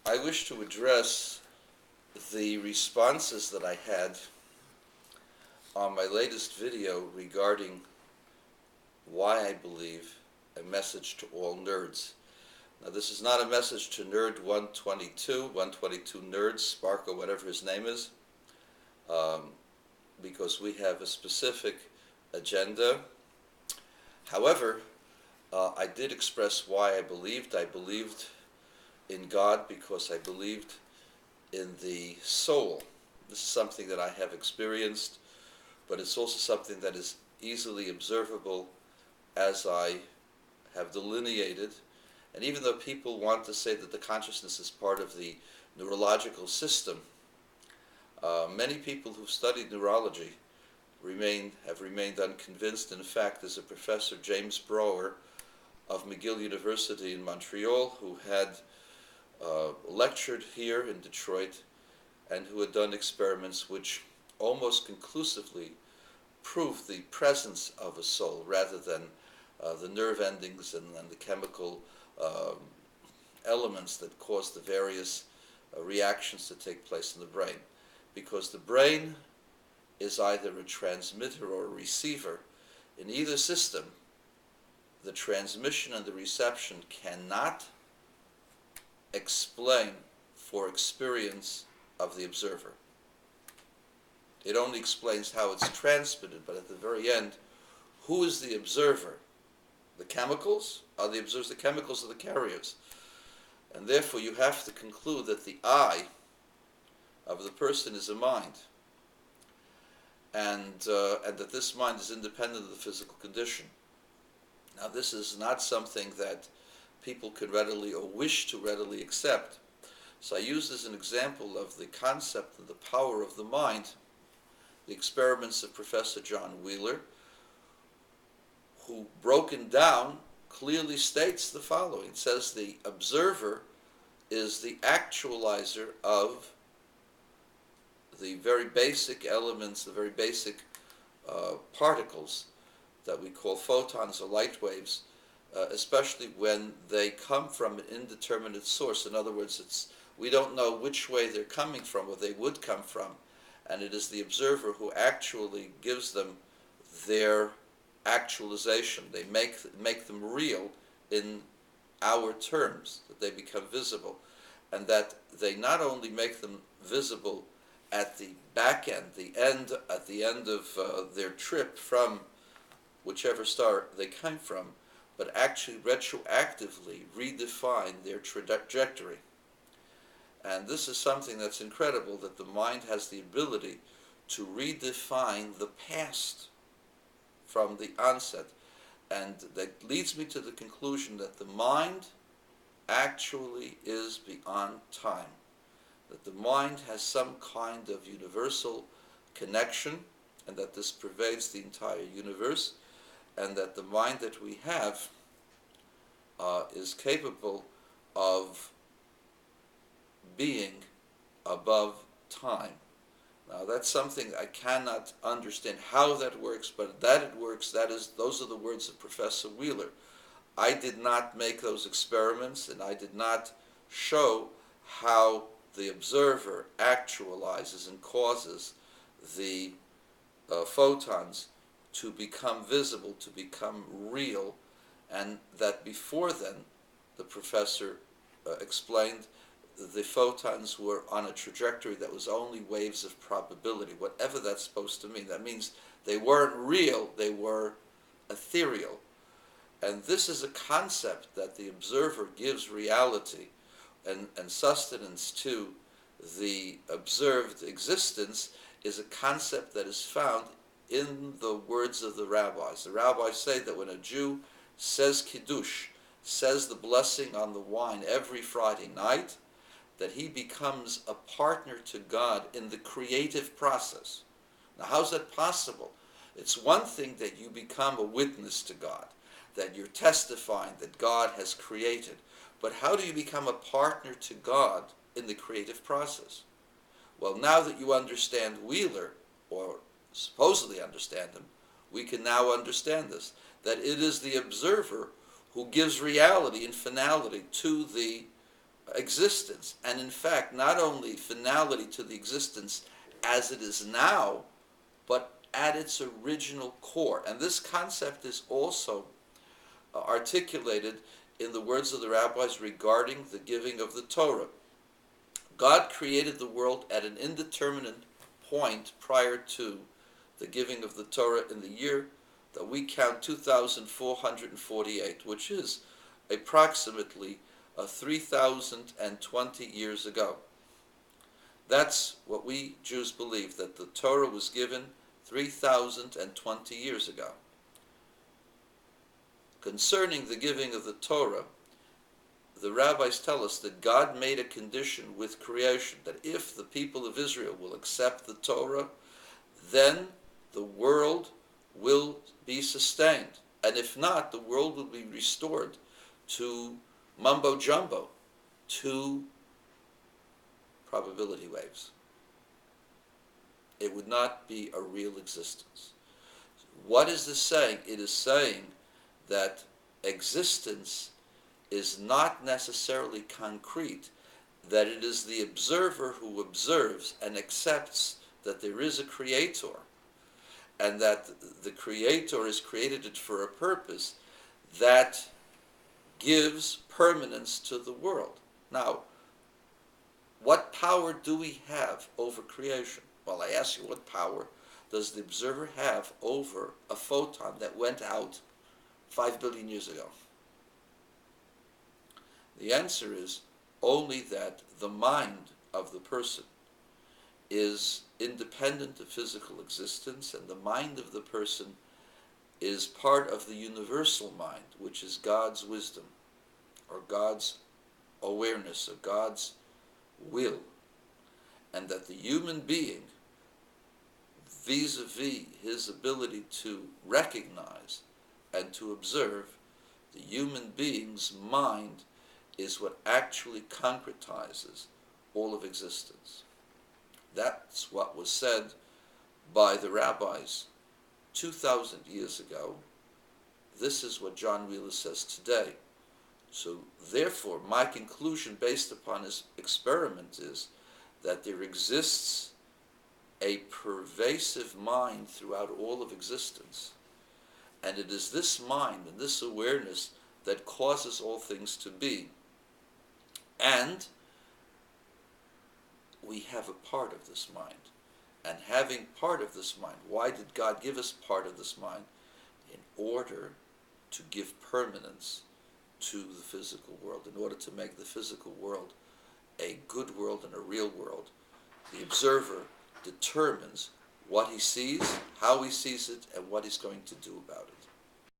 I wish to address the responses that I had on my latest video regarding why I believe a message to all nerds. Now, this is not a message to Nerd 122 Nerds, Spark, or whatever his name is, because we have a specific agenda. However, I did express why I believed. I believed in God because I believed in the soul. This is something that I have experienced, but it's also something that is easily observable as I have delineated. And even though people want to say that the consciousness is part of the neurological system, many people who've studied neurology have remained unconvinced. In fact, there's a professor, James Brower, of McGill University in Montreal, who had lectured here in Detroit and who had done experiments which almost conclusively proved the presence of a soul rather than the nerve endings and the chemical elements that cause the various reactions to take place in the brain. Because the brain is either a transmitter or a receiver. In either system, the transmission and the reception cannot explain for experience of the observer. It only explains how it's transmitted, but at the very end, who is the observer? The chemicals? Are the observers the chemicals or the carriers? And therefore you have to conclude that the I of the person is a mind, and that this mind is independent of the physical condition. Now, this is not something that people can readily or wish to readily accept. So I use as an example of the concept of the power of the mind, the experiments of Professor John Wheeler, who, broken down, clearly states the following. It says the observer is the actualizer of the very basic elements, the very basic particles that we call photons or light waves, especially when they come from an indeterminate source. In other words, we don't know which way they're coming from or they would come from, and it is the observer who actually gives them their actualization. They make them real in our terms, that they become visible, and that they not only make them visible at the back end, at the end of their trip from whichever star they came from, but actually retroactively redefine their trajectory. And this is something that's incredible, that the mind has the ability to redefine the past from the onset. And that leads me to the conclusion that the mind actually is beyond time, that the mind has some kind of universal connection, and that this pervades the entire universe, and that the mind that we have is capable of being above time. Now, that's something I cannot understand how that works, but that it works, those are the words of Professor Wheeler. I did not make those experiments, and I did not show how the observer actualizes and causes the photons to become visible, to become real, and that before then, the professor explained, the photons were on a trajectory that was only waves of probability, whatever that's supposed to mean. That means they weren't real, they were ethereal. And this is a concept that the observer gives reality and sustenance to the observed existence, is a concept that is found in the words of the rabbis. The rabbis say that when a Jew says Kiddush, says the blessing on the wine every Friday night, that he becomes a partner to God in the creative process. Now, how's that possible? It's one thing that you become a witness to God, that you're testifying that God has created, but how do you become a partner to God in the creative process? Well, now that you understand Wheeler, or supposedly understand him, we can now understand this, that it is the observer who gives reality and finality to the existence, and in fact, not only finality to the existence as it is now, but at its original core. And this concept is also articulated in the words of the rabbis regarding the giving of the Torah. God created the world at an indeterminate point prior to the giving of the Torah in the year that we count 2448, which is approximately 3020 years ago. That's what we Jews believe, that the Torah was given 3020 years ago. Concerning the giving of the Torah, the rabbis tell us that God made a condition with creation, that if the people of Israel will accept the Torah, then the world will be sustained. And if not, the world will be restored to mumbo jumbo, to probability waves. It would not be a real existence. What is this saying? It is saying that existence is not necessarily concrete, that it is the observer who observes and accepts that there is a creator, and that the creator has created it for a purpose that gives permanence to the world. Now, what power do we have over creation? Well, I ask you, what power does the observer have over a photon that went out 5 billion years ago? The answer is only that the mind of the person is independent of physical existence, and the mind of the person is part of the universal mind, which is God's wisdom, or God's awareness, or God's will, and that the human being, vis-a-vis his ability to recognize and to observe, the human being's mind is what actually concretizes all of existence. That's what was said by the rabbis 2,000 years ago. This is what John Wheeler says today. So therefore, my conclusion based upon his experiment is that there exists a pervasive mind throughout all of existence. And it is this mind and this awareness that causes all things to be. And we have a part of this mind. And having part of this mind, why did God give us part of this mind? In order to give permanence to the physical world, in order to make the physical world a good world and a real world. The observer determines what he sees, how he sees it, and what he's going to do about it.